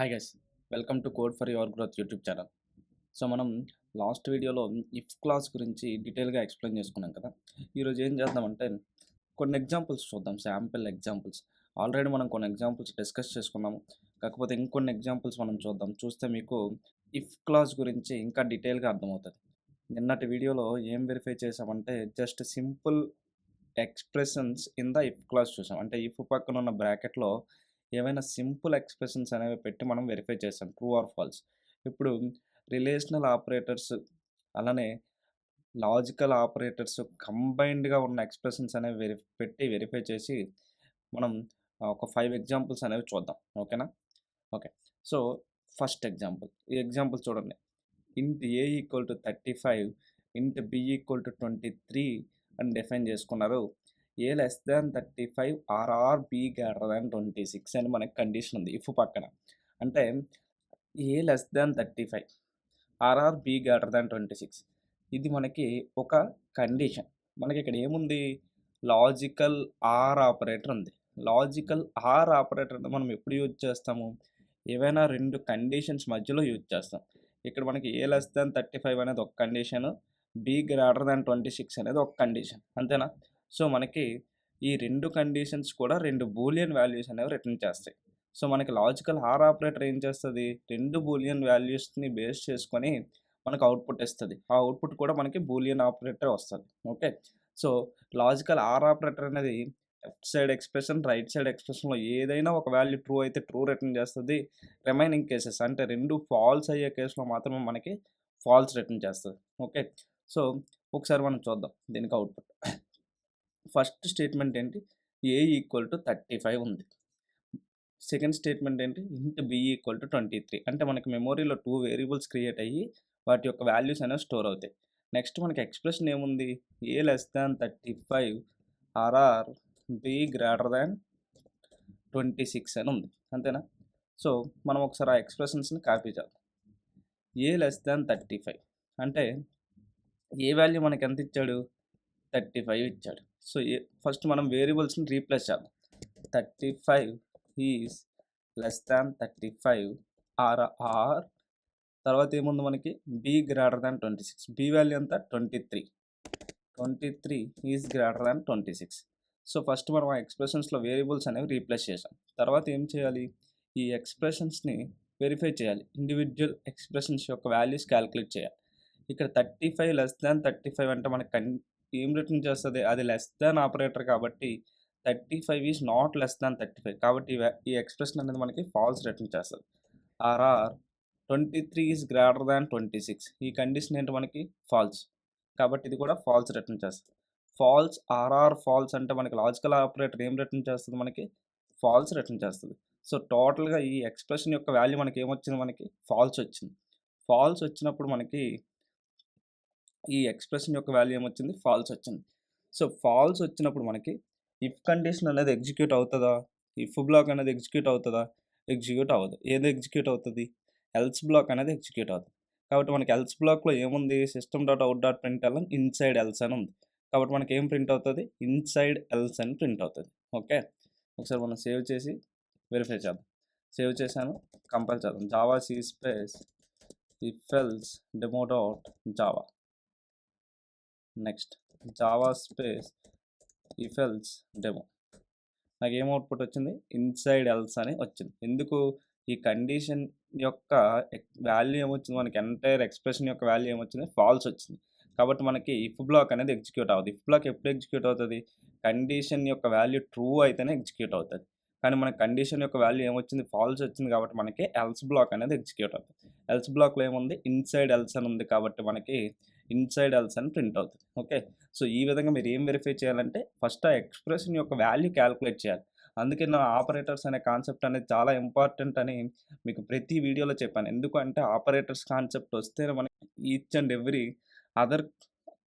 Hi guys, welcome to code for your growth YouTube channel. So మనం last వీడియోలో if clause గురించి డీటెయిల్గా explain చేసుకున్నాం కదా. ఈరోజు ఏం చేద్దామంటే కొన్ని ఎగ్జాంపుల్స్ చూద్దాం, శాంపిల్ ఎగ్జాంపుల్స్. ఆల్రెడీ మనం కొన్ని ఎగ్జాంపుల్స్ డిస్కస్ చేసుకున్నాము, కాకపోతే ఇంకొన్ని ఎగ్జాంపుల్స్ మనం చూద్దాం. చూస్తే మీకు ఇఫ్ క్లాస్ గురించి ఇంకా డీటెయిల్గా అర్థమవుతుంది. నిన్నటి వీడియోలో ఏం వెరిఫై చేసామంటే just simple expressions in the if clause చూసాం. అంటే ఇఫ్ పక్కన ఉన్న బ్రాకెట్లో ఏవైనా సింపుల్ ఎక్స్ప్రెషన్స్ అనేవి పెట్టి మనం వెరిఫై చేసాం, ట్రూ ఆర్ ఫాల్స్. ఇప్పుడు రిలేషనల్ ఆపరేటర్స్ అలానే లాజికల్ ఆపరేటర్స్ కంబైన్డ్గా ఉన్న ఎక్స్ప్రెషన్స్ అనేవి పెట్టి వెరిఫై చేసి మనం ఒక 5 ఎగ్జాంపుల్స్ అనేవి చూద్దాం. ఓకేనా? ఓకే. సో ఫస్ట్ ఎగ్జాంపుల్, ఈ ఎగ్జాంపుల్ చూడండి. ఇంట్ ఏ ఈక్వల్ టు 35 ఇంట్ బి ఈక్వల్ టు 23 అని డిఫైన్ చేసుకున్నారు. A less than 35 or B greater than 26 అని మనకి కండిషన్ ఉంది ఇఫ్ పక్కన. అంటే A less than 35 or B greater than 26 ఇది మనకి ఒక కండిషన్. మనకి ఇక్కడ ఏముంది? లాజికల్ ఆర్ ఆపరేటర్ ఉంది. లాజికల్ ఆర్ ఆపరేటర్ మనం ఎప్పుడు యూజ్ చేస్తాము? ఏవైనా రెండు కండిషన్స్ మధ్యలో యూజ్ చేస్తాం. ఇక్కడ మనకి ఏ లెస్ దాన్ 35 అనేది ఒక కండిషను, బి గ్రేటర్ దాన్ 26 అనేది ఒక కండిషన్, అంతేనా? సో మనకి ఈ రెండు కండిషన్స్ కూడా రెండు బూలియన్ వాల్యూస్ అనేవి రిటర్న్ చేస్తాయి. సో మనకి లాజికల్ ఆర్ ఆపరేటర్ ఏం చేస్తుంది? రెండు బూలియన్ వాల్యూస్ని బేస్ చేసుకొని మనకు అవుట్పుట్ ఇస్తుంది. ఆ అవుట్పుట్ కూడా మనకి బూలియన్ ఆపరేటర్ వస్తుంది. Okay. So logical or operator అనేది left side expression, right side ఎక్స్ప్రెషన్లో ఏదైనా ఒక వాల్యూ ట్రూ అయితే ట్రూ రిటర్న్ చేస్తుంది. రిమైనింగ్ కేసెస్ అంటే రెండు ఫాల్స్ అయ్యే కేసులో మాత్రమే మనకి ఫాల్స్ రిటర్న్ చేస్తుంది. ఓకే. సో ఒకసారి మనం చూద్దాం దీనికి అవుట్పుట్. ఫస్ట్ స్టేట్మెంట్ ఏంటి? ఏ ఈక్వల్ టు 35 ఉంది. సెకండ్ స్టేట్మెంట్ ఏంటి? ఇంట్ బి ఈక్వల్ టు 23. అంటే మనకి మెమొరీలో 2 వేరియబుల్స్ క్రియేట్ అయ్యి వాటి యొక్క వాల్యూస్ అనేవి స్టోర్ అవుతాయి. నెక్స్ట్ మనకి ఎక్స్ప్రెషన్ ఏముంది? A less than 35 or B greater than 26 అని ఉంది, అంతేనా? సో మనం ఒకసారి ఆ ఎక్స్ప్రెషన్స్ని కాపీ చేద్దాం. ఏ లెస్ దాన్ 35 అంటే ఏ వాల్యూ మనకి ఎంత ఇచ్చాడు? 35 ఇచ్చాడు. సో ఫస్ట్ మనం వేరియబుల్స్ని రీప్లేస్ చేద్దాం. 35 ఈజ్ లెస్ దాన్ 35 ఆర్ తర్వాత ఏముంది మనకి? B greater than 26. B value ఎంత? 23 is greater than 26. So first మనం ఆ ఎక్స్ప్రెషన్స్లో వేరియబుల్స్ అనేవి రీప్లేస్ చేసాం. తర్వాత ఏం చేయాలి? ఈ ఎక్స్ప్రెషన్స్ని వెరిఫై చేయాలి. ఇండివిజువల్ ఎక్స్ప్రెషన్స్ యొక్క వాల్యూస్ క్యాలిక్యులేట్ చేయాలి. ఇక్కడ 35 లెస్ దాన్ 35 అంటే మనకి ఏం రిటర్న్ చేస్తుంది? అది లెస్ దాన్ ఆపరేటర్ కాబట్టి 35 ఈజ్ నాట్ లెస్ దాన్ 35 కాబట్టి ఈ ఎక్స్ప్రెషన్ అనేది మనకి ఫాల్స్ రిటర్న్ చేస్తుంది. ఆర్ 23 ఈజ్ గ్రేటర్ దాన్ 26 ఈ కండిషన్ ఏంటి మనకి? ఫాల్స్, కాబట్టి ఇది కూడా ఫాల్స్ రిటర్న్ చేస్తుంది. ఫాల్స్ ఫాల్స్ అంటే మనకి లాజికల్ ఆపరేటర్ ఏం రిటర్న్ చేస్తుంది? మనకి ఫాల్స్ రిటర్న్ చేస్తుంది. సో టోటల్గా ఈ ఎక్స్ప్రెషన్ యొక్క వాల్యూ మనకి ఏమొచ్చింది? మనకి ఫాల్స్ వచ్చింది. ఫాల్స్ వచ్చినప్పుడు మనకి ఈ ఎక్స్ప్రెషన్ యొక్క వాల్యూ ఏమొచ్చింది? ఫాల్స్ వచ్చింది. సో ఫాల్స్ వచ్చినప్పుడు మనకి ఇఫ్ కండిషన్ అనేది ఎగ్జిక్యూట్ అవుతుందా? ఇఫ్ బ్లాక్ అనేది ఎగ్జిక్యూట్ అవుతుందా? ఎగ్జిక్యూట్ అవ్వదు. ఏది ఎగ్జిక్యూట్ అవుతుంది? ఎల్స్ బ్లాక్ అనేది ఎగ్జిక్యూట్ అవుతుంది. కాబట్టి మనకి ఎల్స్ బ్లాక్లో ఏముంది? System dot out dot print L N inside else అని ఉంది. కాబట్టి మనకి ఏం ప్రింట్ అవుతుంది? ఇన్సైడ్ ఎల్స్ అని ప్రింట్ అవుతుంది. ఓకే. ఒకసారి మనం సేవ్ చేసి వెరిఫై చేద్దాం. సేవ్ చేశాను, కంపైల్ చేద్దాం. Java C space if else demo dot Java. Next Java space if else demo. నాకు ఏం అవుట్పుట్ వచ్చింది? ఇన్సైడ్ ఎల్స్ అని వచ్చింది. ఎందుకు? ఈ కండిషన్ యొక్క వాల్యూ ఏమొచ్చింది? మనకి ఎంటైర్ ఎక్స్ప్రెషన్ యొక్క వాల్యూ ఏమొచ్చింది? ఫాల్స్ వచ్చింది. కాబట్టి మనకి ఇఫ్ బ్లాక్ అనేది ఎగ్జిక్యూట్ అవ్వదు. ఇఫ్ బ్లాక్ ఎప్పుడు ఎగ్జిక్యూట్ అవుతుంది? కండిషన్ యొక్క వాల్యూ ట్రూ అయితేనే ఎగ్జిక్యూట్ అవుతుంది. కానీ మన కండిషన్ యొక్క వాల్యూ ఏమొచ్చింది? ఫాల్స్ వచ్చింది కాబట్టి మనకి ఎల్స్ బ్లాక్ అనేది ఎగ్జిక్యూట్ అవుతుంది. ఎల్స్ బ్లాక్లో ఏముంది? ఇన్సైడ్ ఎల్స్ అని ఉంది కాబట్టి మనకి ఇన్సైడ్ ఎల్స్ అని ప్రింట్ అవుతుంది. ఓకే. సో ఈ విధంగా మీరు ఏం వెరిఫై చేయాలంటే ఫస్ట్ ఆ ఎక్స్ప్రెషన్ యొక్క వాల్యూ క్యాలిక్యులేట్ చేయాలి. అందుకే నా ఆపరేటర్స్ అనే కాన్సెప్ట్ అనేది చాలా ఇంపార్టెంట్ అని మీకు ప్రతి వీడియోలో చెప్పాను. ఎందుకంటే ఆపరేటర్స్ కాన్సెప్ట్ వస్తేనే మనకి each and every other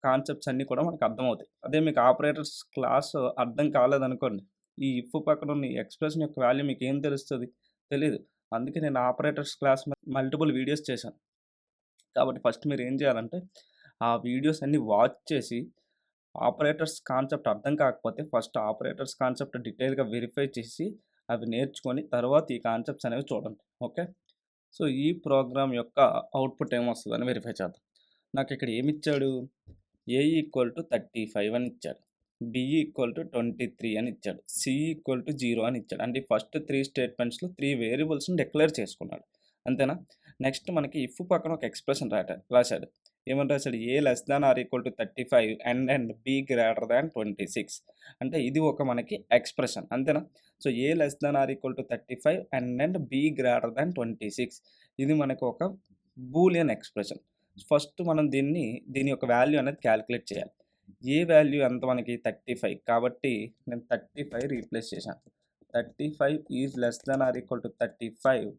concepts అన్నీ కూడా మనకు అర్థమవుతాయి. అదే మీకు ఆపరేటర్స్ క్లాస్ అర్థం కాలేదనుకోండి, ఈ ఇఫ్ పక్కన ఉన్న ఈ ఎక్స్ప్రెషన్ యొక్క వాల్యూ మీకు ఏం తెలుస్తుంది? తెలీదు. అందుకే నేను ఆపరేటర్స్ క్లాస్ మల్టిపుల్ వీడియోస్ చేశాను. కాబట్టి ఫస్ట్ మీరు ఏం చేయాలంటే ఆ వీడియోస్ అన్నీ వాచ్ చేసి ఆపరేటర్స్ కాన్సెప్ట్ అర్థం కాకపోతే ఫస్ట్ ఆపరేటర్స్ కాన్సెప్ట్ డీటెయిల్గా వెరిఫై చేసి అవి నేర్చుకొని తర్వాత ఈ కాన్సెప్ట్స్ అనేవి చూడండి. ఓకే. సో, ఈ ప్రోగ్రామ్ యొక్క అవుట్‌పుట్ ఏమొస్తదని వెరిఫై చేద్దాం. నాకిక్కడ ఏమిచ్చాడు? A ఈక్వల్ టు 35 అని ఇచ్చాడు. B ఈక్వల్ టు 23 అని ఇచ్చాడు. C ఈక్వల్ టు 0 అని ఇచ్చాడు. అంటే ఫస్ట్ 3 స్టేట్మెంట్స్‌లో 3 వేరియబుల్స్‌ని డిక్లేర్ చేసుకున్నాడు. అంతేనా? నెక్స్ట్ మనకి ఇఫ్ పక్కన ఒక ఎక్స్‌ప్రెషన్ రాశాడు. ఏమని రాశాడు? A less than or equal to 35 and B greater than 26. అంటే ఇది ఒక మనకి ఎక్స్‌ప్రెషన్. అంతేనా? So, A less than or equal to 35 and B greater than 26. ఇది మనకు ఒక బూలియన్ ఎక్స్‌ప్రెషన్. ఫస్ట్ మనం దీని యొక్క వాల్యూ అనేది క్యాలిక్యులేట్ చేయాలి. ఏ వాల్యూ ఎంత మనకి 35 కాబట్టి నేను 35 రీప్లేస్ చేశాను. 35 is less than or equal to 35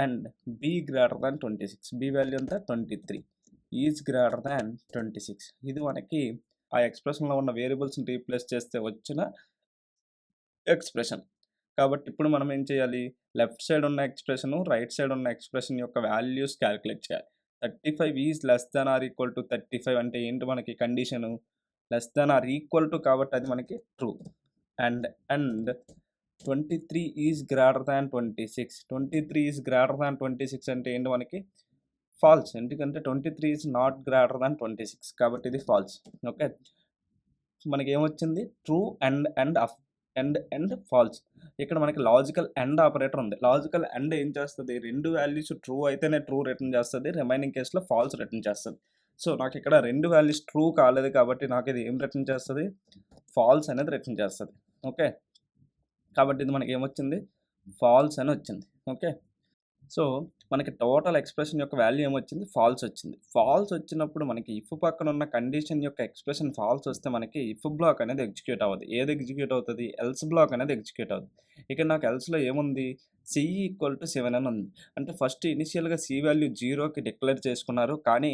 and B greater than 26. B value ఎంత? 23 ఈజ్ గ్రేటర్ థాన్ 26. ఇది మనకి ఆ ఎక్స్‌ప్రెషన్‌లో ఉన్న వేరియబుల్స్‌ని రీప్లేస్ చేస్తే వచ్చిన ఎక్స్‌ప్రెషన్. కాబట్టి ఇప్పుడు మనం ఏం చేయాలి? లెఫ్ట్ సైడ్ ఉన్న ఎక్స్‌ప్రెషను, రైట్ సైడ్ ఉన్న ఎక్స్‌ప్రెషన్ యొక్క వాల్యూస్ క్యాలిక్యులేట్ చేయాలి. 35 is less than or equal to 35 అంటే ఏంటి మనకి condition? Less than or equal to కాబట్టి అది మనకి true. And 23 is greater than 26. 23 is greater than 26 అంటే ఏంటి మనకి? ఫాల్స్. ఎందుకంటే 23 ఈజ్ నాట్ గ్రేటర్ థాన్ 26 కాబట్టి ఇది ఫాల్స్. ఓకే. మనకేమొచ్చింది? True and false. ఇక్కడ మనకి లాజికల్ అండ్ ఆపరేటర్ ఉంది. లాజికల్ అండ్ ఏం చేస్తది? 2 వాల్యూస్ ట్రూ అయితేనే ట్రూ రిటర్న్ చేస్తది. రిమైనింగ్ కేస్‌లో ఫాల్స్ రిటర్న్ చేస్తది. సో, నాకిక్కడ 2 వాల్యూస్ ట్రూ కాలేదు కాబట్టి నాకిది ఏం రిటర్న్ చేస్తది? ఫాల్స్ అనేది రిటర్న్ చేస్తది. ఓకే. కాబట్టి ఇది మనకేమొచ్చింది? ఫాల్స్ అని వచ్చింది. ఓకే. సో, మనకి టోటల్ ఎక్స్‌ప్రెషన్ యొక్క వాల్యూ ఏమొచ్చింది? ఫాల్స్ వచ్చింది. ఫాల్స్ వచ్చినప్పుడు మనకి ఇఫ్ పక్కన ఉన్న కండిషన్ యొక్క ఎక్స్‌ప్రెషన్ ఫాల్స్ వస్తే మనకి ఇఫ్ బ్లాక్ అనేది ఎగ్జిక్యూట్ అవ్వదు. ఏది ఎగ్జిక్యూట్ అవుతది? ఎల్స్ బ్లాక్ అనేది ఎగ్జిక్యూట్ అవుద్ది. ఇక్కడ నాకు ఎల్స్‌లో ఏముంది? C ఈక్వల్ టు 7 అని ఉంది. అంటే ఫస్ట్ ఇనిషియల్‌గా C వాల్యూ 0కి డిక్లేర్ చేసుకున్నారు. కానీ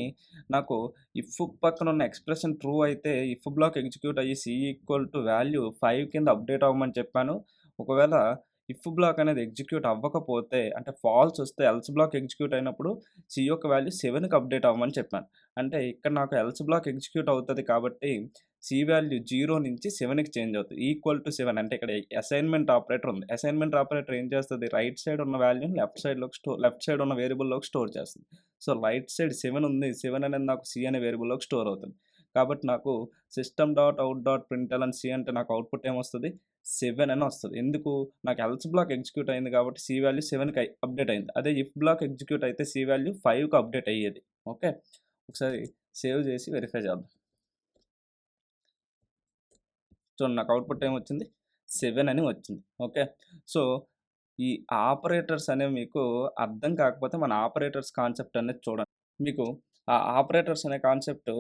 నాకు ఇఫ్ పక్కన ఉన్న ఎక్స్‌ప్రెషన్ ట్రూ అయితే ఇఫ్ బ్లాక్ ఎగ్జిక్యూట్ అయ్యి C ఈక్వల్ టు వాల్యూ 5 కింద అప్డేట్ అవ్వమని చెప్పాను. ఒకవేళ ఇఫ్ బ్లాక్ అనేది ఎగ్జిక్యూట్ అవ్వకపోతే అంటే ఫాల్స్ వస్తే ఎల్స్ బ్లాక్ ఎగ్జిక్యూట్ అయినప్పుడు C యొక్క వాల్యూ 7కి అప్డేట్ అవ్వమని చెప్పాను. అంటే ఇక్కడ నాకు ఎల్స్ బ్లాక్ ఎగ్జిక్యూట్ అవుతది కాబట్టి C వాల్యూ 0 నుంచి 7కి చేంజ్ అవుతది. ఈక్వల్ టు 7 అంటే ఇక్కడ అసైన్‌మెంట్ ఆపరేటర్ ఉంది. అసైన్‌మెంట్ ఆపరేటర్ ఏం చేస్తది? రైట్ సైడ్ ఉన్న వాల్యూని లెఫ్ట్ సైడ్ ఉన్న వేరియబుల్‌లోకి స్టోర్ చేస్తది. సో, రైట్ సైడ్ 7 ఉంది. 7 అనేది నాకు C అనే వేరియబుల్‌లోకి స్టోర్ అవుతుంది. కాబట్టి నాకు system dot out dot println C అంటే నాకు అవుట్‌పుట్ ఏమొస్తది? 7 అని వస్తది. ఎందుకు? నాకు ఎల్స్ బ్లాక్ ఎగ్జిక్యూట్ అయింది కాబట్టి C వాల్యూ 7కి అప్డేట్ అయింది. అదే ఇఫ్ బ్లాక్ ఎగ్జిక్యూట్ అయితే C వాల్యూ 5కి అప్డేట్ అయ్యేది. ఓకే. ఒకసారి సేవ్ చేసి వెరిఫై చేద్దాం. చూడండి నాకు అవుట్‌పుట్ ఏమొచ్చింది? 7 అని వచ్చింది. ఓకే. సో, ఈ ఆపరేటర్స్ అనేవి మీకు అర్థం కాకపోతే మన ఆపరేటర్స్ కాన్సెప్ట్ అనేది చూడండి. మీకు ఆ ఆపరేటర్స్ అనే కాన్సెప్ట్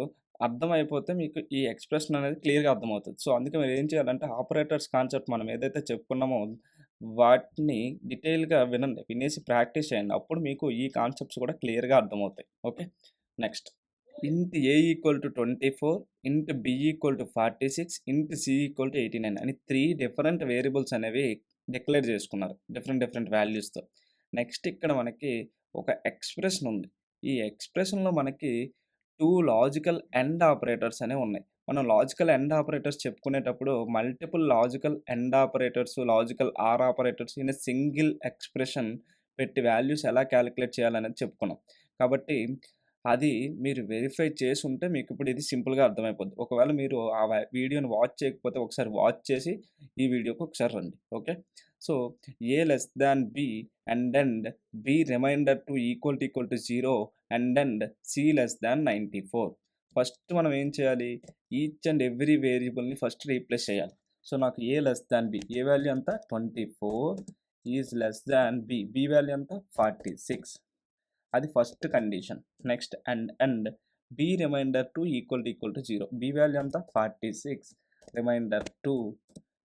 అర్థమైపోతే మీకు ఈ ఎక్స్‌ప్రెషన్ అనేది క్లియర్‌గా అర్థమవుతది. సో, అందుకే మీరేం చేయాలంటే ఆపరేటర్స్ కాన్సెప్ట్ మనం ఏదైతే చెప్పుకున్నామో వాటిని డీటెయిల్‌గా వినండి. వినేసి ప్రాక్టీస్ చేయండి. అప్పుడు మీకు ఈ కాన్సెప్ట్స్ కూడా క్లియర్‌గా అర్థమవుతాయి. ఓకే. నెక్స్ట్ ఇంట్ A ఈక్వల్ టు 24, ఇంట్ B ఈక్వల్ టు 46, ఇంట్ C ఈక్వల్ టు 89 అని 3 డిఫరెంట్ వేరియబుల్స్ అనేవి డిక్లేర్ చేసుకున్నారు. డిఫరెంట్ వాల్యూస్‌తో. నెక్స్ట్ ఇక్కడ మనకి ఒక ఎక్స్‌ప్రెషన్ ఉంది. ఈ ఎక్స్‌ప్రెషన్‌లో మనకి 2 లాజికల్ అండ్ ఆపరేటర్స్ అనేవి ఉన్నాయి. మనం లాజికల్ అండ్ ఆపరేటర్స్ చెప్పుకునేటప్పుడు multiple logical and operators, logical or operators in a single expression పెట్టి వాల్యూస్ ఎలా కాలిక్యులేట్ చేయాలనేది చెప్పుకున్నాం. కాబట్టి అది మీరు వెరిఫై చేసుంటే మీకిప్పుడు ఇది సింపుల్‌గా అర్థమైపోద్ది. ఒకవేళ మీరు ఆ వీడియోని వాచ్ చేయకపోతే ఒకసారి వాచ్ చేసి ఈ వీడియోకి ఒకసారి రండి. Okay. So, A less than B and B remainder two equal to 0 and C less than 94. First మనం ఏం చేయాలి? ఈచ్ అండ్ ఎవ్రీ వేరియబుల్‌ని ఫస్ట్ రీప్లేస్ చేయాలి. సో, నాకు A less than B. A value ఎంత? 24 is less than B. B value ఎంత? 46. అది first condition. Next and B remainder two equal to 0. B value ఎంత? 46 రిమైండర్ టు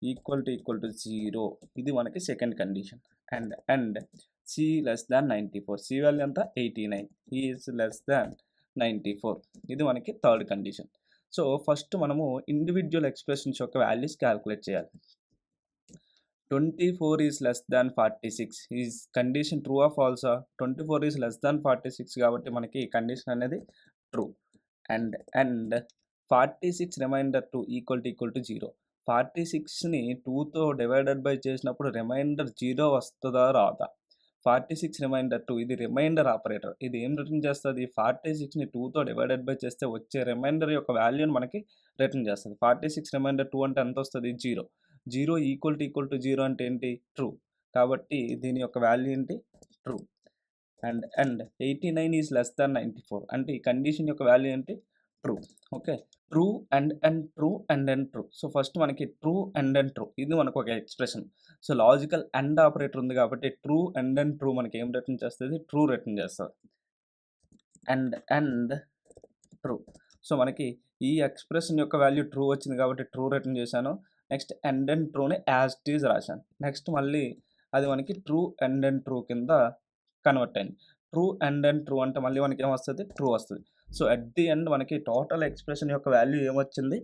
ఈక్వల్ టు 0. ఇది మనకి second condition. And C less than 94. C value ఎంత? 89 is less than 94. ఇది మనకి third condition. So, first మనము individual expressions యొక్క values calculate చేయాలి. 24 is less than 46 is condition true or ఫాల్సా? 24 ఈజ్ లెస్ థాన్ 46 కాబట్టి మనకి కండిషన్ అనేది true. And 46 remainder two equal to 0. 46ని 2తో డివైడెడ్ బై చేసినప్పుడు రిమైండర్ 0 వస్తదా? రాదా? 46 రిమైండర్ 2 ఇది రిమైండర్ ఆపరేటర్. ఇది ఏం రిటర్న్ చేస్తది? 46ని 2తో డివైడెడ్ బై చేస్తే వచ్చే రిమైండర్ యొక్క వాల్యూని మనకి రిటర్న్ చేస్తది. 46 రిమైండర్ 2 అంటే ఎంతొస్తది? 0. 0 ఈక్వల్ టు 0 అంటే ఏంటి? ట్రూ. కాబట్టి దీని యొక్క వాల్యూ ఏంటి? True. And 89 is less than 94 అంటే ఈ కండిషన్ యొక్క వాల్యూ ఏంటి? True. Okay. True and true and true. So first మనకి ట్రూ అండ్ ట్రూ ఇది మనకు ఒక expression. So logical and operator ఉంది కాబట్టి ట్రూ అండ్ ట్రూ మనకి ఏం రిటర్న్ చేస్తుంది? ట్రూ రిటర్న్ చేస్తుంది. And true. సో మనకి ఈ ఎక్స్ప్రెషన్ యొక్క వాల్యూ ట్రూ వచ్చింది కాబట్టి ట్రూ రిటర్న్ చేశాను. నెక్స్ట్ అండ్ ట్రూని యాజ్ ఇట్ ఈజ్ రాశాను. నెక్స్ట్ మళ్ళీ అది మనకి ట్రూ అండ్ ట్రూ కింద కన్వర్ట్ అయింది. ట్రూ అండ్ ట్రూ అంటే మళ్ళీ మనకి ఏమొస్తుంది? ట్రూ వస్తుంది. సో అట్ ది ఎండ్ మనకి టోటల్ ఎక్స్ప్రెషన్ యొక్క వాల్యూ ఏమొచ్చింది?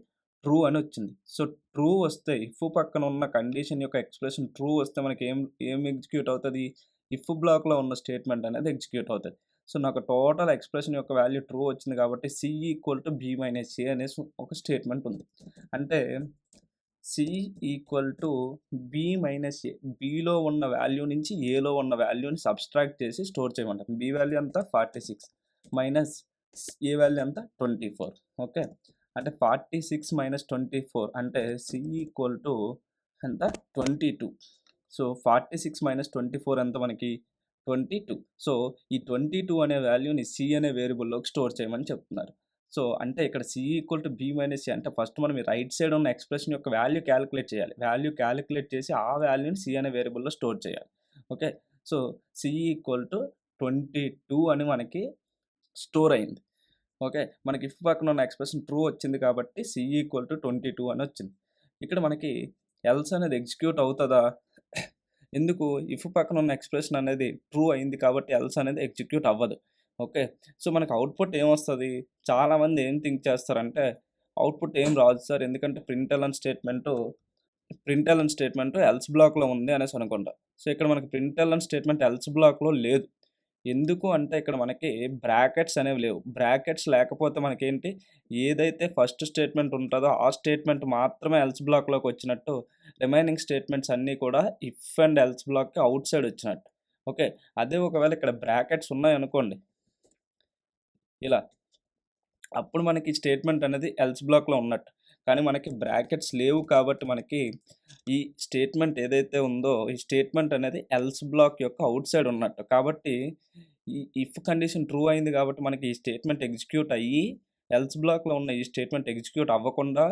ట్రూ అని వచ్చింది. సో ట్రూ వస్తే ఇఫ్ పక్కన ఉన్న కండిషన్ యొక్క ఎక్స్ప్రెషన్ ట్రూ వస్తే మనకి ఏం ఎగ్జిక్యూట్ అవుతుంది? ఇఫ్ బ్లాక్లో ఉన్న స్టేట్మెంట్ అనేది ఎగ్జిక్యూట్ అవుతుంది. సో నాకు టోటల్ ఎక్స్ప్రెషన్ యొక్క వాల్యూ ట్రూ వచ్చింది కాబట్టి C equal to B minus A అనేసి ఒక స్టేట్మెంట్ ఉంది. అంటే C equal to B minus A. బిలో ఉన్న వాల్యూ నుంచి ఏలో ఉన్న వాల్యూని సబ్స్ట్రాక్ట్ చేసి స్టోర్ చేయమంటారు. బి వాల్యూ ఎంత? 46 మైనస్ ఏ వాల్యూ ఎంత? 24. ఓకే. అంటే 46 మైనస్ 24 అంటే సి ఈక్వల్ టు ఎంత? 22. సో 46 మైనస్ 24 ఎంత మనకి? 22. సో ఈ 22 అనే వాల్యూని సి అనే వేరియబుల్లోకి స్టోర్ చేయమని చెప్తున్నారు. సో అంటే ఇక్కడ C equal to B minus C అంటే ఫస్ట్ మనం ఈ రైట్ సైడ్ ఉన్న ఎక్స్ప్రెషన్ యొక్క వాల్యూ క్యాలిక్యులేట్ చేయాలి. వాల్యూ క్యాలిక్యులేట్ చేసి ఆ వాల్యూని సి అనే వేరియబుల్లో స్టోర్ చేయాలి. Okay. So C equal to 22 అని మనకి స్టోర్ అయింది. ఓకే. మనకి ఇఫ్ పక్కన ఉన్న ఎక్స్ప్రెషన్ ట్రూ వచ్చింది కాబట్టి సి ఈక్వల్ టు 22 అని వచ్చింది. ఇక్కడ మనకి ఎల్స్ అనేది ఎగ్జిక్యూట్ అవుతుందా? ఎందుకు? ఇఫ్ పక్కన ఉన్న ఎక్స్ప్రెషన్ అనేది ట్రూ అయింది కాబట్టి ఎల్స్ అనేది ఎగ్జిక్యూట్ అవ్వదు. ఓకే. సో మనకు అవుట్‌పుట్ ఏమొస్తది? చాలామంది ఏం థింక్ చేస్తారంటే అవుట్‌పుట్ ఏం రాదు సార్ ఎందుకంటే ప్రింట్ఎల్ఎన్ స్టేట్మెంటు ఎల్స్ బ్లాక్‌లో ఉంది అనేసి అనుకుంటారు. సో ఇక్కడ మనకి ప్రింట్ఎల్ఎన్ స్టేట్మెంట్ ఎల్స్ బ్లాక్‌లో లేదు. ఎందుకు అంటే ఇక్కడ మనకి బ్రాకెట్స్ అనేవి లేవు. బ్రాకెట్స్ లేకపోతే మనకేంటి? ఏదైతే ఫస్ట్ స్టేట్మెంట్ ఉంటదో ఆ స్టేట్మెంట్ మాత్రమే ఎల్స్ బ్లాక్‌లోకి వచ్చినట్టు రిమైనింగ్ స్టేట్మెంట్స్ అన్నీ కూడా ఇఫ్ అండ్ ఎల్స్ బ్లాక్‌కి ఔట్ సైడ్ వచ్చినట్టు. ఓకే. అదే ఒకవేళ ఇక్కడ బ్రాకెట్స్ ఉన్నాయనుకోండి ఇలా. అప్పుడు మనకి స్టేట్మెంట్ అనేది ఎల్స్ బ్లాక్‌లో ఉన్నట్టు. కానీ మనకి బ్రాకెట్స్ లేవు కాబట్టి మనకి ఈ స్టేట్మెంట్ ఏదైతే ఉందో ఈ స్టేట్మెంట్ అనేది ఎల్స్ బ్లాక్ యొక్క ఔట్ సైడ్ ఉన్నట్టు. కాబట్టి ఈ ఇఫ్ కండిషన్ ట్రూ అయింది కాబట్టి మనకి ఈ స్టేట్మెంట్ ఎగ్జిక్యూట్ అయ్యి ఎల్స్ బ్లాక్‌లో ఉన్న ఈ స్టేట్మెంట్ ఎగ్జిక్యూట్ అవ్వకుండా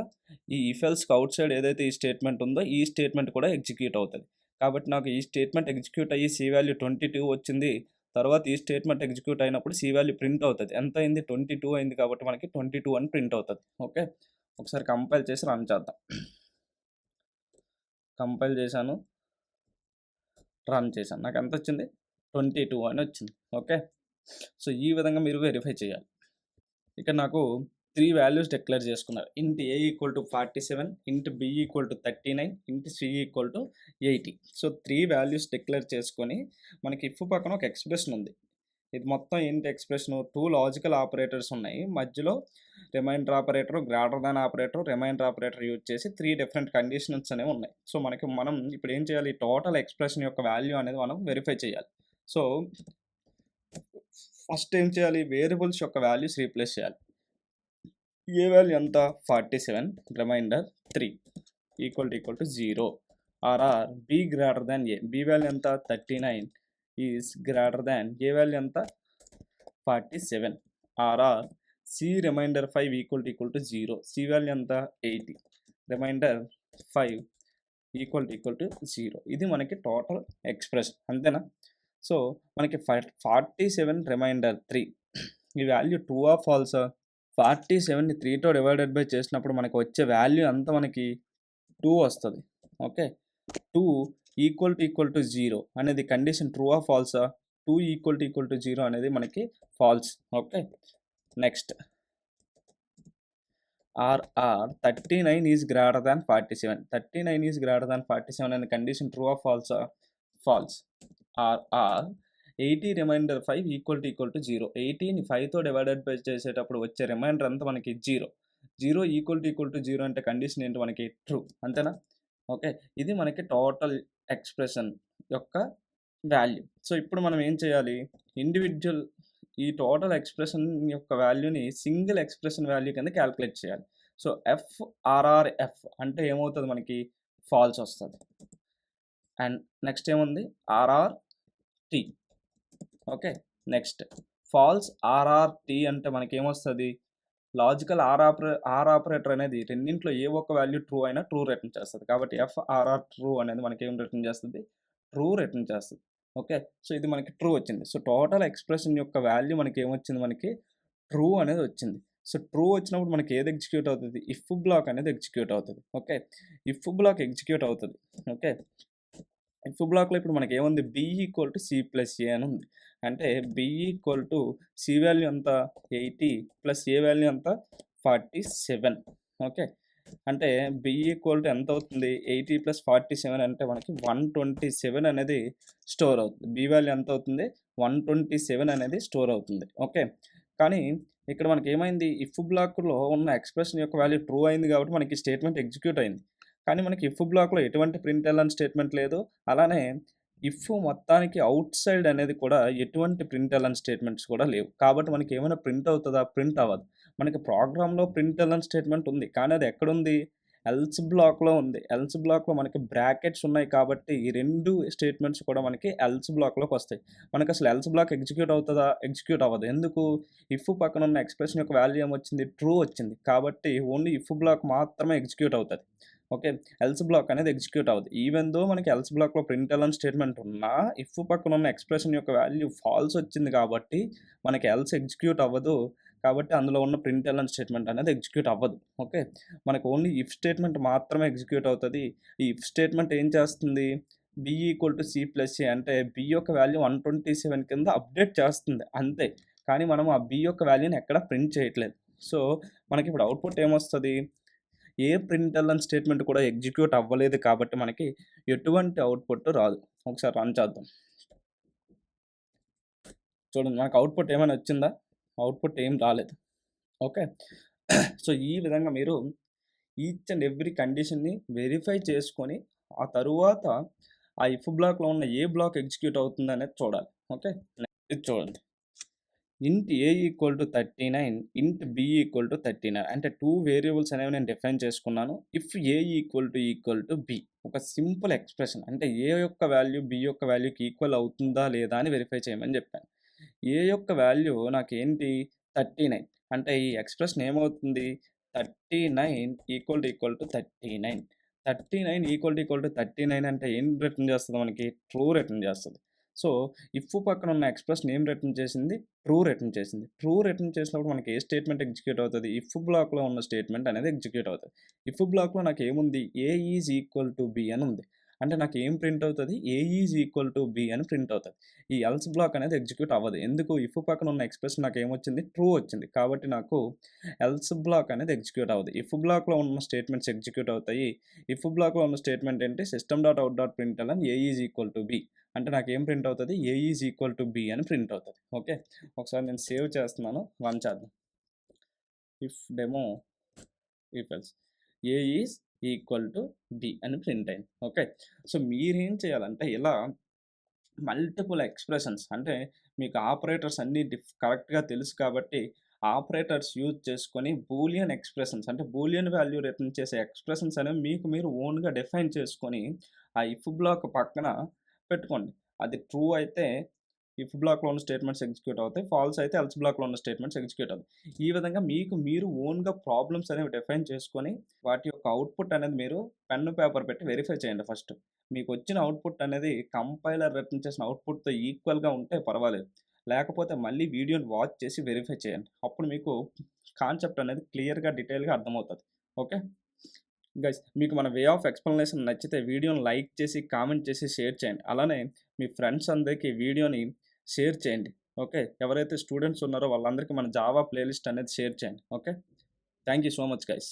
ఈ ఇఫ్ ఎల్స్‌కి ఔట్ సైడ్ ఏదైతే ఈ స్టేట్మెంట్ ఉందో ఈ స్టేట్మెంట్ కూడా ఎగ్జిక్యూట్ అవుతది. కాబట్టి నాకు ఈ స్టేట్మెంట్ ఎగ్జిక్యూట్ అయ్యి సి వాల్యూ 22 వచ్చింది. తర్వాత ఈ స్టేట్మెంట్ ఎగ్జిక్యూట్ అయినప్పుడు సి వాల్యూ ప్రింట్ అవుతది. ఎంత అయింది? 22 అయింది కాబట్టి మనకి 22 అని ప్రింట్ అవుతది. ఓకే. ఒకసారి కంపైల్ చేసి రన్ చేద్దాం. కంపైల్ చేశాను. రన్ చేశాను. నాకు ఎంత వచ్చింది? 22 అని వచ్చింది. ఓకే. సో ఈ విధంగా మీరు వెరిఫై చేయాలి. ఇక్కడ నాకు 3 వాల్యూస్ డిక్లేర్ చేసుకున్నారు. ఇంట్ ఏ ఈక్వల్ టు 47, ఇంట్ B equal to 39, int C equal to 80. So 3 values declare చేసుకొని మనకి ఇఫ్ పక్కన ఒక ఎక్స్ప్రెషన్ ఉంది. ఇది మొత్తం ఏంటి ఎక్స్ప్రెషన్? 2 లాజికల్ ఆపరేటర్స్ ఉన్నాయి. మధ్యలో remainder operator, greater than operator, remainder operator use చేసి 3 డిఫరెంట్ కండిషన్స్ అనేవి ఉన్నాయి. సో మనం ఇప్పుడు ఏం చేయాలి? టోటల్ ఎక్స్ప్రెషన్ యొక్క వాల్యూ అనేది మనం వెరిఫై చేయాలి. సో ఫస్ట్ ఏం చేయాలి? వేరియబుల్స్ యొక్క వాల్యూస్ రీప్లేస్ చేయాలి. ఏ వాల్యూ ఎంత? 47 remainder 3 equal to 0 or or B greater than A. B value ఎంత? 39 is greater than A value ఎంత? 47 or or C remainder 5 equal to 0. C value ఎంత? 80 రిమైండర్ 5 ఈక్వల్ టు 0. ఇది మనకి టోటల్ ఎక్స్ప్రెషన్ అంతేనా? So మనకి 47 remainder 3 ఈ వాల్యూ ట్రూ ఆర్ ఫాల్సా? 47ని 3తో డివైడెడ్ బై చేసినప్పుడు మనకు వచ్చే వాల్యూ ఎంత? మనకి 2 వస్తుంది. ఓకే. 2 ఈక్వల్ టు 0 అనేది కండిషన్ ట్రూ ఆర్ ఫాల్సా? 2 ఈక్వల్ టు 0 అనేది మనకి false. Okay. Next or or 39 is greater than 47. 39 is greater than 47 అనే కండిషన్ ట్రూ ఆర్ ఫాల్సా? False. Or or 80 remainder 5 equal to 0. 80ని 5తో డివైడెడ్ బై చేసేటప్పుడు వచ్చే రిమైండర్ అంతా మనకి 0. 0 ఈక్వల్ టు 0 అంటే కండిషన్ ఏంటి? మనకి ట్రూ అంతేనా? ఓకే. ఇది మనకి టోటల్ ఎక్స్ప్రెషన్ యొక్క వాల్యూ. సో, ఇప్పుడు మనం ఏం చేయాలి? ఇండివిడ్యువల్ ఈ టోటల్ ఎక్స్‌ప్రెషన్ యొక్క వాల్యూని సింగిల్ ఎక్స్‌ప్రెషన్ వాల్యూ కింద కాలిక్యులేట్ చేయాలి. సో, ఆర్ఆర్ఎఫ్ అంటే ఏమవుతది మనకి? ఫాల్స్ ఒస్తది. అండ్ నెక్స్ట్ ఏముంది? ఆర్ఆర్‌టి. ఓకే. నెక్స్ట్ ఫాల్స్ ఆర్ఆర్‌టి అంటే మనకేమొస్తది? లాజికల్ ఆర్ ఆపరేటర్ అనేది రెండిట్లో ఏ ఒక్క వాల్యూ ట్రూ అయినా ట్రూ రిటర్న్ చేస్తది. కాబట్టి ఆర్ఆర్ ట్రూ అనేది మనకేం రిటర్న్ చేస్తది? ట్రూ రిటర్న్ చేస్తది. ఓకే. సో, ఇది మనకి ట్రూ వచ్చింది. సో, టోటల్ ఎక్స్‌ప్రెషన్ యొక్క వాల్యూ మనకేమొచ్చింది మనకి? ట్రూ అనేది వచ్చింది. సో, ట్రూ వచ్చినప్పుడు మనకి ఏది ఎగ్జిక్యూట్ అవుతది? ఇఫ్ బ్లాక్ అనేది ఎగ్జిక్యూట్ అవుతది. ఓకే. ఇఫ్ బ్లాక్ ఎగ్జిక్యూట్ అవుతది. ఓకే. ఇఫ్ బ్లాక్‌లో ఇప్పుడు మనకేముంది? B equal to C plus A అని ఉంది. అంటే B equal to C value ఎంత? 80 ప్లస్ ఏ వాల్యూ ఎంత? 47. ఓకే. అంటే బి ఈక్వల్ టు ఎంత అవుతుంది? 80 ప్లస్ 47 అంటే మనకి 127 అనేది స్టోర్ అవుతుంది. బి వాల్యూ ఎంత అవుతుంది? 127 అనేది స్టోర్ అవుతుంది. ఓకే. కానీ ఇక్కడ మనకేమైంది? ఇఫ్ బ్లాక్‌లో ఉన్న ఎక్స్‌ప్రెషన్ యొక్క వాల్యూ ట్రూ అయింది కాబట్టి మనకి స్టేట్‌మెంట్ ఎగ్జిక్యూట్ అయింది. కానీ మనకి ఇఫ్ బ్లాక్‌లో ఎటువంటి ప్రింట్‌ఎల్ఎన్ స్టేట్‌మెంట్ లేదు. అలానే ఇఫ్ మొత్తానికి ఔట్ సైడ్ అనేది కూడా ఎటువంటి ప్రింట్‌ఎల్ఎన్ స్టేట్‌మెంట్స్ కూడా లేవు. కాబట్టి మనకేమైనా ప్రింట్ అవుతదా? ప్రింట్ అవ్వదు. మనకి ప్రోగ్రామ్‌లో ప్రింట్‌ఎల్ఎన్ స్టేట్‌మెంట్ ఉంది. కానీ అది ఎక్కడుంది? ఎల్స్ బ్లాక్‌లో ఉంది. ఎల్స్ బ్లాక్‌లో మనకి బ్రాకెట్స్ ఉన్నాయి కాబట్టి ఈ 2 స్టేట్‌మెంట్స్ కూడా మనకి ఎల్స్ బ్లాక్‌లోకొస్తాయి. మనకసలు ఎల్స్ బ్లాక్ ఎగ్జిక్యూట్ అవుతదా? ఎగ్జిక్యూట్ అవ్వదు. ఎందుకు? ఇఫ్ పక్కన ఉన్న ఎక్స్‌ప్రెషన్ యొక్క వాల్యూ ఏమొచ్చింది? ట్రూ వచ్చింది. కాబట్టి ఓన్లీ ఇఫ్ బ్లాక్ మాత్రమే ఎగ్జిక్యూట్ అవుతది. ఓకే. ఎల్స్ బ్లాక్ అనేది ఎగ్జిక్యూట్ అవ్వదు. ఈవెన్ దో మనకి ఎల్స్ బ్లాక్‌లో ప్రింట్‌ఎల్ఎన్ స్టేట్‌మెంట్ ఉన్నా, ఇఫ్ పక్కన ఉన్న ఎక్స్‌ప్రెషన్ యొక్క వాల్యూ ఫాల్స్ వచ్చింది కాబట్టి, మనకి ఎల్స్ ఎగ్జిక్యూట్ అవ్వదు. కాబట్టి అందులో ఉన్న ప్రింట్‌ఎల్ఎన్ స్టేట్‌మెంట్ అనేది ఎగ్జిక్యూట్ అవ్వదు. ఓకే. మనకు ఓన్లీ ఇఫ్ స్టేట్‌మెంట్ మాత్రమే ఎగ్జిక్యూట్ అవుతది. ఈ ఇఫ్ స్టేట్‌మెంట్ ఏం చేస్తుంది? B equal to C plus A అంటే బి యొక్క వాల్యూ 127 కింద అప్డేట్ చేస్తుంది అంతే. కానీ మనం ఆ బి యొక్క వాల్యూని ఎక్కడ ప్రింట్ చేయట్లేదు. సో, మనకిప్పుడు అవుట్‌పుట్ ఏమొస్తది? ఏ ప్రింట్‌ఎల్ఎన్ స్టేట్‌మెంట్ కూడా ఎగ్జిక్యూట్ అవ్వలేదు కాబట్టి మనకి ఎటువంటి అవుట్‌పుట్ రాదు. ఒకసారి రన్ చేద్దాం. చూడండి మనకు అవుట్‌పుట్ ఏమైనా వచ్చిందా? అవుట్‌పుట్ ఏం రాలేదు. ఓకే. సో, ఈ విధంగా మీరు ఈచ్ అండ్ ఎవ్రీ కండిషన్‌ని వెరిఫై చేసుకొని, ఆ తరువాత ఆ ఇఫ్ బ్లాక్‌లో ఉన్న ఏ బ్లాక్ ఎగ్జిక్యూట్ అవుతుందనేది చూడాలి. ఓకే. ఇది చూడండి. ఇంట్ ఏ ఈక్వల్ టు 39, ఇంట్ బి ఈక్వల్ టు 39 అంటే 2 వేరియబుల్స్ అనేవి నేను డిఫైన్ చేసుకున్నాను. If A equal to B ఒక సింపుల్ ఎక్స్‌ప్రెషన్ అంటే ఏ యొక్క వాల్యూ బి యొక్క వాల్యూకి ఈక్వల్ అవుతుందా లేదా అని వెరిఫై చేయమని చెప్పాను. ఏ యొక్క వాల్యూ నాకేంటి 39 అంటే ఈ ఎక్స్‌ప్రెషన్ ఏమవుతుంది 39 ఈక్వల్ టు 39. 39 ఈక్వల్ టు 39 అంటే ఏం రిటర్న్ చేస్తది మనకి? ట్రూ రిటర్న్ చేస్తది. సో, ఇఫ్ పక్కన ఉన్న ఎక్స్‌ప్రెషన్ ఏం రిటర్న్ చేసింది? ట్రూ రిటర్న్ చేసింది. ట్రూ రిటర్న్ చేసినప్పుడు మనకి ఏ స్టేట్‌మెంట్ ఎగ్జిక్యూట్ అవుతది? ఇఫ్ బ్లాక్‌లో ఉన్న స్టేట్‌మెంట్ అనేది ఎగ్జిక్యూట్ అవుతది. ఇఫ్ బ్లాక్‌లో నాకేముంది? ఏ ఈజ్ ఈక్వల్ టు బి అని ఉంది. అంటే నాకేం ప్రింట్ అవుతది? ఏ ఈజ్ ఈక్వల్ టు బి అని ప్రింట్ అవుతది. ఈ ఎల్స్ బ్లాక్ అనేది ఎగ్జిక్యూట్ అవ్వదు. ఎందుకు? ఇఫ్ పక్కన ఉన్న ఎక్స్‌ప్రెషన్ నాకేమొచ్చింది? ట్రూ వచ్చింది. కాబట్టి నాకు ఎల్స్ బ్లాక్ అనేది ఎగ్జిక్యూట్ అవ్వదు. ఇఫ్ బ్లాక్‌లో ఉన్న స్టేట్‌మెంట్స్ ఎగ్జిక్యూట్ అవుతాయి. ఇఫ్ బ్లాక్‌లో ఉన్న స్టేట్‌మెంట్ ఏంటి? System dot out dot println A is equal to B అంటే నాకేం ప్రింట్ అవుతది? ఏ ఈజ్ ఈక్వల్ టు బి అని ప్రింట్ అవుతది. ఓకే. ఒకసారి నేను సేవ్ చేస్తున్నాను. రన్ చేద్దాం. If demo if else A is equal to B అని ప్రింట్ అయింది. ఓకే. సో, మీరేం చేయాలంటే ఇలా మల్టిపుల్ ఎక్స్‌ప్రెషన్స్ అంటే మీకు ఆపరేటర్స్ అన్నీ కరెక్ట్‌గా తెలుసు కాబట్టి ఆపరేటర్స్ యూజ్ చేసుకొని బూలియన్ ఎక్స్‌ప్రెషన్స్ అంటే బూలియన్ వాల్యూ రిటర్న్ చేసే ఎక్స్‌ప్రెషన్స్ అనేవి మీకు మీరు ఓన్‌గా డిఫైన్ చేసుకొని ఆ ఇఫ్ బ్లాక్ పక్కన పెట్టుకోండి. అది ట్రూ అయితే ఇఫ్ బ్లాక్‌లో ఉన్న స్టేట్‌మెంట్స్ ఎగ్జిక్యూట్ అవుతాయి. ఫాల్స్ అయితే ఎల్స్ బ్లాక్‌లో ఉన్న స్టేట్‌మెంట్స్ ఎగ్జిక్యూట్ అవుతాయి. ఈ విధంగా మీకు మీరు ఓన్‌గా ప్రాబ్లమ్స్ అనేవి డిఫైన్ చేసుకొని వాటి యొక్క అవుట్‌పుట్ అనేది మీరు పెన్ను, పేపర్ పెట్టి వెరిఫై చేయండి ఫస్ట్. మీకొచ్చిన అవుట్‌పుట్ అనేది కంపైలర్ రిటర్న్ చేసిన అవుట్‌పుట్‌తో ఈక్వల్‌గా ఉంటే పర్వాలేదు. లేకపోతే మళ్ళీ వీడియోని వాచ్ చేసి వెరిఫై చేయండి. అప్పుడు మీకు కాన్సెప్ట్ అనేది క్లియర్‌గా, డీటెయిల్‌గా అర్థమవుతది. ఓకే. గైస్ మీకు మన వే ఆఫ్ ఎక్స్‌ప్లనేషన్ నచ్చితే వీడియోని లైక్ చేసి, కామెంట్ చేసి, షేర్ చేయండి. అలానే మీ ఫ్రెండ్స్ అందరికి వీడియోని షేర్ చేయండి. ఓకే. ఎవరైతే స్టూడెంట్స్ ఉన్నారో వాళ్ళందరికీ మన జావా ప్లేలిస్ట్ అనేది షేర్ చేయండి. Okay. Thank you so much guys.